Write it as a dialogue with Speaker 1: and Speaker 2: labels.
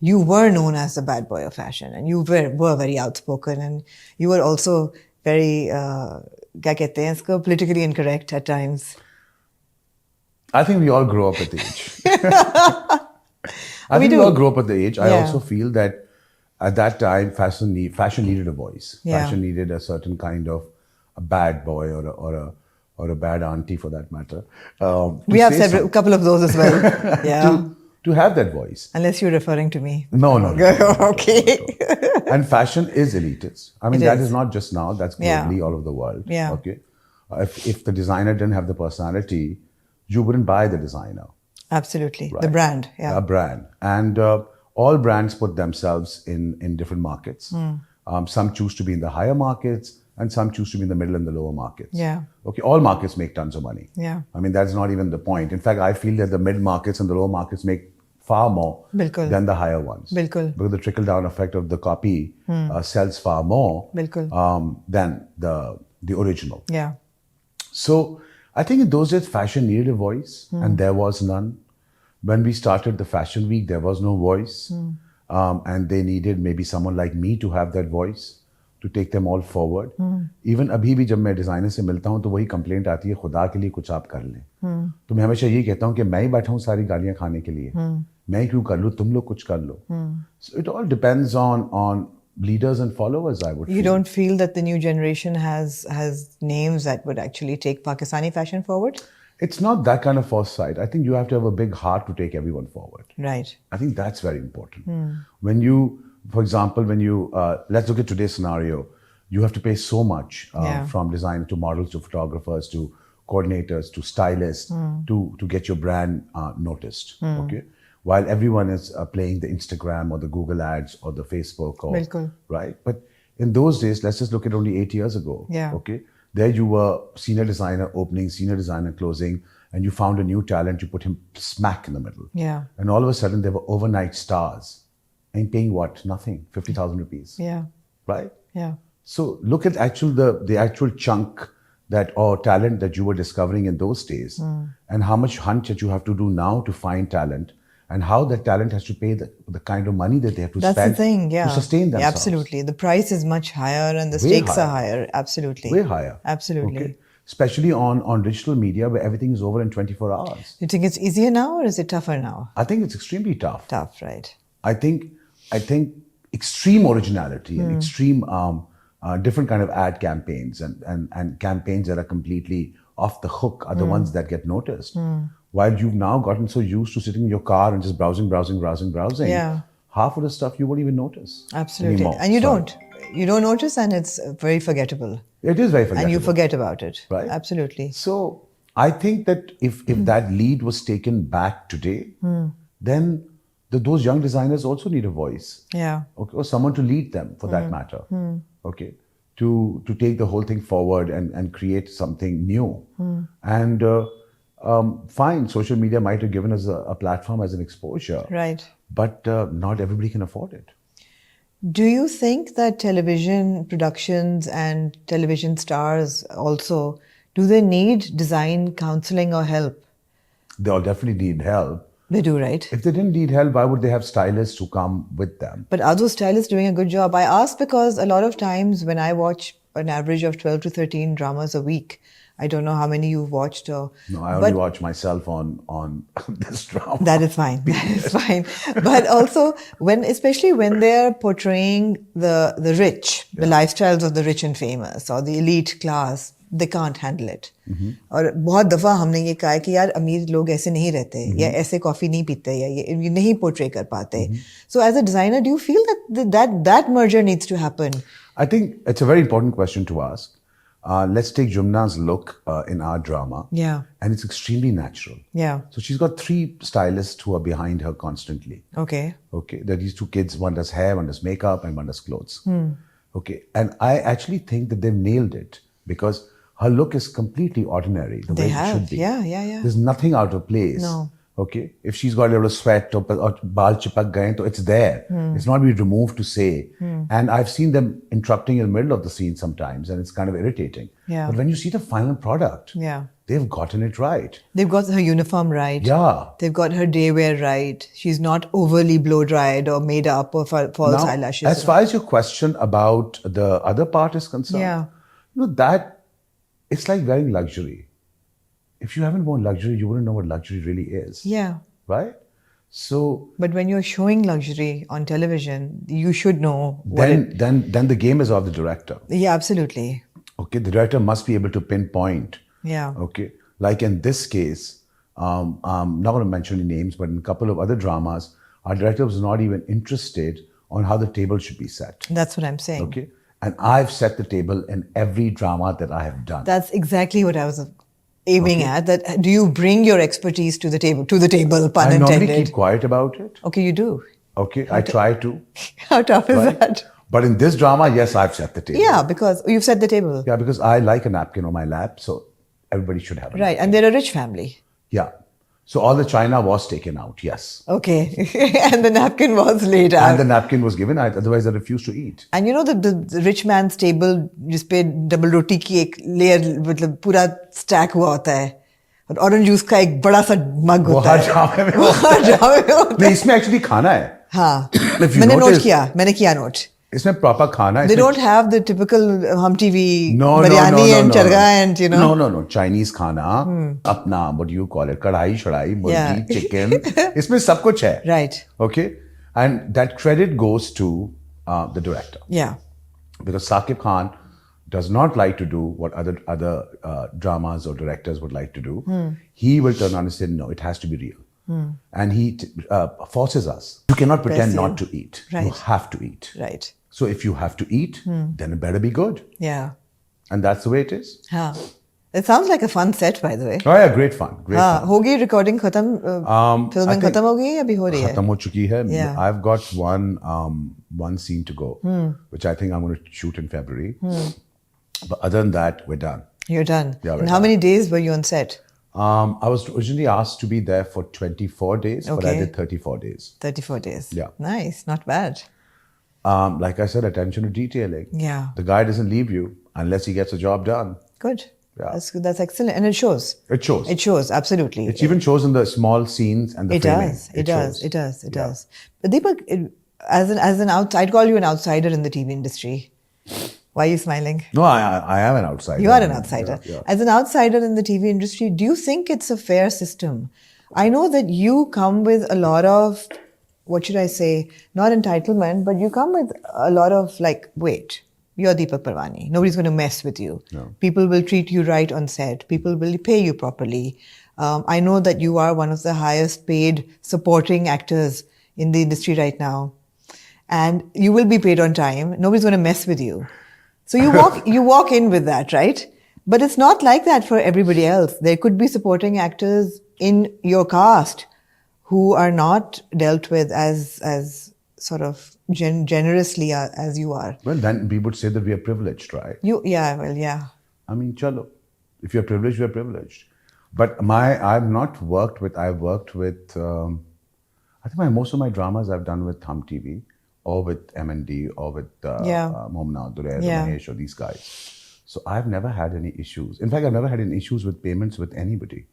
Speaker 1: You were known as the bad boy of fashion, and you were very outspoken, and you were also very, क्या कहते हैं इसको, politically incorrect at times.
Speaker 2: I think we all grow up at the age. I think we all grow up at the age. I also feel that at that time, fashion needed a voice.
Speaker 1: Yeah.
Speaker 2: Fashion needed a certain kind of a bad boy or a bad auntie, for that matter.
Speaker 1: We have a couple of those as well. Yeah.
Speaker 2: To have that voice.
Speaker 1: Unless you're referring to me.
Speaker 2: No.
Speaker 1: Okay.
Speaker 2: And fashion is elitist. I mean, that is not just now. That's globally all over the world.
Speaker 1: Yeah.
Speaker 2: Okay. If the designer didn't have the personality, you wouldn't buy the designer.
Speaker 1: Absolutely.
Speaker 2: Right.
Speaker 1: The brand. Yeah.
Speaker 2: A brand. And all brands put themselves in different markets. Some choose to be in the higher markets, and some choose to be in the middle and the lower markets.
Speaker 1: Yeah.
Speaker 2: Okay, all markets make tons of money.
Speaker 1: Yeah.
Speaker 2: I mean, that's not even the point. In fact, I feel that the mid markets and the lower markets make far more than the higher ones.
Speaker 1: Bilkul.
Speaker 2: Because the trickle-down effect of the copy sells far more than the original.
Speaker 1: Yeah.
Speaker 2: So I think in those days, fashion needed a voice, and there was none. When we started the Fashion Week, there was no voice. And they needed maybe someone like me to have that voice, to take them all forward. Even अभी भी जब मैं designer से मिलता हूँ तो वही complaint आती है, खुदा के लिए कुछ आप कर लें. तो मैं हमेशा यही कहता हूँ कि मैं ही बैठा हूँ सारी गालियाँ खाने के लिए. मैं ही क्यों कर लूँ, तुम लोग कुछ कर लो. So it all depends on leaders and followers, I would feel.
Speaker 1: You don't feel that the new generation has names that would actually take Pakistani fashion forward?
Speaker 2: It's not that kind of foresight. I think you have to have a big heart to take everyone forward.
Speaker 1: Right.
Speaker 2: I think that's very important. When you, for example, let's look at today's scenario, you have to pay so much from designer to models to photographers to coordinators to stylists to get your brand noticed. Okay. While everyone is playing the Instagram or the Google ads or the Facebook right? But in those days, let's just look at only 8 years ago.
Speaker 1: Yeah.
Speaker 2: Okay. There you were senior designer opening, senior designer closing, and you found a new talent, you put him smack in the middle.
Speaker 1: Yeah.
Speaker 2: And all of a sudden there were overnight stars. And paying what? Nothing. 50,000 rupees.
Speaker 1: Yeah.
Speaker 2: Right?
Speaker 1: Yeah.
Speaker 2: So look at the actual chunk or talent that you were discovering in those days, and how much hunt that you have to do now to find talent, and how that talent has to pay the kind of money that they have to spend
Speaker 1: the thing,
Speaker 2: to sustain themselves.
Speaker 1: Absolutely. The price is much higher and the stakes are higher. Absolutely.
Speaker 2: Way higher.
Speaker 1: Absolutely.
Speaker 2: Okay. Especially on digital media where everything is over in 24 hours.
Speaker 1: You think it's easier now or is it tougher now?
Speaker 2: I think it's extremely tough.
Speaker 1: Tough, right.
Speaker 2: I think extreme originality and extreme different kind of ad campaigns and campaigns that are completely off the hook are the ones that get noticed. While you've now gotten so used to sitting in your car and just browsing, half of the stuff you won't even notice.
Speaker 1: Absolutely.
Speaker 2: Anymore.
Speaker 1: And you don't. You don't notice, and it's very forgettable.
Speaker 2: It is very forgettable.
Speaker 1: And you forget about it.
Speaker 2: Right.
Speaker 1: Absolutely.
Speaker 2: So I think that if that lead was taken back today, then those young designers also need a voice.
Speaker 1: Yeah.
Speaker 2: Okay, or someone to lead them, for that matter. Okay. To take the whole thing forward and create something new. And fine, social media might have given us a platform as an exposure.
Speaker 1: Right.
Speaker 2: But not everybody can afford it.
Speaker 1: Do you think that television productions and television stars also, do they need design counseling or help?
Speaker 2: They all definitely need help.
Speaker 1: They do, right?
Speaker 2: If they didn't need help, why would they have stylists who come with them?
Speaker 1: But are those stylists doing a good job? I ask because a lot of times when I watch an average of 12 to 13 dramas a week, I don't know how many you've watched.
Speaker 2: No, I only watch myself on this drama.
Speaker 1: That is fine. That is fine. But also, especially when they're portraying the rich, the lifestyles of the rich and famous or the elite class, they can't handle it. और बहुत दफा हमने ये कहा है कि यार अमीर लोग ऐसे नहीं रहते या ऐसे कॉफी नहीं पीते या ये नहीं पोर्ट्रे कर पाते. So as a designer, do you feel that merger needs to happen?
Speaker 2: I think it's a very important question to ask. Let's take Jumna's look in our drama.
Speaker 1: Yeah.
Speaker 2: And it's extremely natural.
Speaker 1: Yeah.
Speaker 2: So she's got 3 stylists who are behind her constantly.
Speaker 1: Okay.
Speaker 2: Okay. There are these 2 kids, one does hair, one does makeup, and one does clothes. Okay. And I actually think that they've nailed it because her look is completely ordinary, the way it should be.
Speaker 1: Yeah.
Speaker 2: There's nothing out of place.
Speaker 1: No.
Speaker 2: Okay. If she's got a little sweat or baal chipak gaye, it's there. It's not been removed to say. And I've seen them interrupting in the middle of the scene sometimes, and it's kind of irritating.
Speaker 1: Yeah.
Speaker 2: But when you see the final product, they've gotten it right.
Speaker 1: They've got her uniform right.
Speaker 2: Yeah.
Speaker 1: They've got her day wear right. She's not overly blow dried or made up or false
Speaker 2: Now,
Speaker 1: eyelashes.
Speaker 2: as far as your question about the other part is concerned,
Speaker 1: Yeah.
Speaker 2: that it's like wearing luxury. If you haven't worn luxury, you wouldn't know what luxury really is.
Speaker 1: Yeah.
Speaker 2: Right? So
Speaker 1: But when you're showing luxury on television, you should know what
Speaker 2: then the game is of the director.
Speaker 1: Yeah, absolutely.
Speaker 2: Okay, the director must be able to pinpoint.
Speaker 1: Yeah.
Speaker 2: Okay, like in this case, I'm not going to mention any names, but in a couple of other dramas, our director was not even interested on how the table should be set.
Speaker 1: That's what I'm saying.
Speaker 2: Okay, and I've set the table in every drama that I have done.
Speaker 1: That's exactly what I was aiming at. That do you bring your expertise to the table? Pun
Speaker 2: I
Speaker 1: intended.
Speaker 2: normally keep quiet about it.
Speaker 1: Okay, you do.
Speaker 2: Okay, I try to.
Speaker 1: How tough is
Speaker 2: Right?
Speaker 1: that?
Speaker 2: But in this drama, yes, I've set the table.
Speaker 1: Yeah, because you've set the table.
Speaker 2: Yeah, because I like a napkin on my lap, so everybody should have a
Speaker 1: Right,
Speaker 2: napkin.
Speaker 1: and they're a rich family.
Speaker 2: Yeah. So all the china was taken out, yes.
Speaker 1: Okay, and the napkin was laid out.
Speaker 2: And the napkin was given, otherwise I refused to eat.
Speaker 1: And you know the rich man's table जिसपे double roti की एक layer मतलब पूरा stack हुआ होता है और orange juice का एक बड़ा सा mug
Speaker 2: वो
Speaker 1: होता
Speaker 2: हर
Speaker 1: है
Speaker 2: ड्रामे में
Speaker 1: वो हर ड्रामे में होता है
Speaker 2: नहीं, इसमें एक्चुअली खाना है.
Speaker 1: हाँ
Speaker 2: If you
Speaker 1: मैंने नोट
Speaker 2: notice-
Speaker 1: किया मैंने किया नोट
Speaker 2: इसमें प्रॉपर खाना है.
Speaker 1: they
Speaker 2: इसमें-
Speaker 1: don't have the typical hum TV
Speaker 2: No,
Speaker 1: biryani and
Speaker 2: no.
Speaker 1: charga and you know
Speaker 2: No. Chinese खाना, अपना, what do you call it, कढ़ाई शढ़ाई, मुर्गी,
Speaker 1: Yeah.
Speaker 2: chicken, इसमें सब कुछ है.
Speaker 1: right
Speaker 2: Okay? And that credit goes to the director.
Speaker 1: yeah
Speaker 2: Because Saqib Khan does not like to do what other dramas or directors would like to do. He will turn on and say, no, it has to be real. And he forces us. You cannot pretend
Speaker 1: Press you.
Speaker 2: not to eat. You
Speaker 1: Right.
Speaker 2: have to eat.
Speaker 1: right
Speaker 2: So if you have to eat, then it better be good.
Speaker 1: yeah
Speaker 2: And that's the way it is.
Speaker 1: हाँ it sounds like a fun set by the way
Speaker 2: Oh yeah, great fun. Great
Speaker 1: हाँ
Speaker 2: fun.
Speaker 1: होगी recording खत्म
Speaker 2: I
Speaker 1: filming
Speaker 2: think
Speaker 1: खत्म हो गई है अभी हो रही है
Speaker 2: खत्म हो चुकी है.
Speaker 1: Yeah.
Speaker 2: I've got one scene to go, which I think I'm going to shoot in February. But other than that, we're done.
Speaker 1: you're done
Speaker 2: Yeah, we're
Speaker 1: and how
Speaker 2: done.
Speaker 1: many days were you on set
Speaker 2: I was originally asked to be there for 24 days, but I
Speaker 1: Okay.
Speaker 2: did 34 days.
Speaker 1: 34 days
Speaker 2: Yeah.
Speaker 1: nice not bad
Speaker 2: Like I said, attention to detailing.
Speaker 1: yeah
Speaker 2: The guy doesn't leave you unless he gets a job done.
Speaker 1: good
Speaker 2: Yeah.
Speaker 1: that's excellent and it shows
Speaker 2: It shows.
Speaker 1: it shows absolutely
Speaker 2: It even shows in the small scenes and the
Speaker 1: It
Speaker 2: framing.
Speaker 1: does. It does.
Speaker 2: shows.
Speaker 1: It does. It
Speaker 2: Yeah.
Speaker 1: does. But Deepak, as an I'd call you an outsider in the TV industry. Why are you smiling?
Speaker 2: No, I am an outsider.
Speaker 1: You are an outsider.
Speaker 2: Yeah.
Speaker 1: As an outsider in the TV industry, do you think it's a fair system? I know that you come with a lot of, what should I say, not entitlement, but you come with a lot of like, wait, you're Depak Perwani. Nobody's going to mess with you.
Speaker 2: No.
Speaker 1: People will treat you right on set. People will pay you properly. I know that you are one of the highest paid supporting actors in the industry right now. And you will be paid on time. Nobody's going to mess with you. So you walk in with that, right? But it's not like that for everybody else. There could be supporting actors in your cast who are not dealt with as sort of generously as you are.
Speaker 2: Well, then we would say that we are privileged, right?
Speaker 1: Yeah.
Speaker 2: I mean, chalo. If you're privileged, you're privileged. But I've not worked with, I've worked with, I think most of my dramas I've done with Hum TV or with M&D or with Momna, Durer,
Speaker 1: Yeah.
Speaker 2: Mahesh or these guys. So I've never had any issues. In fact, I've never had any issues with payments with anybody.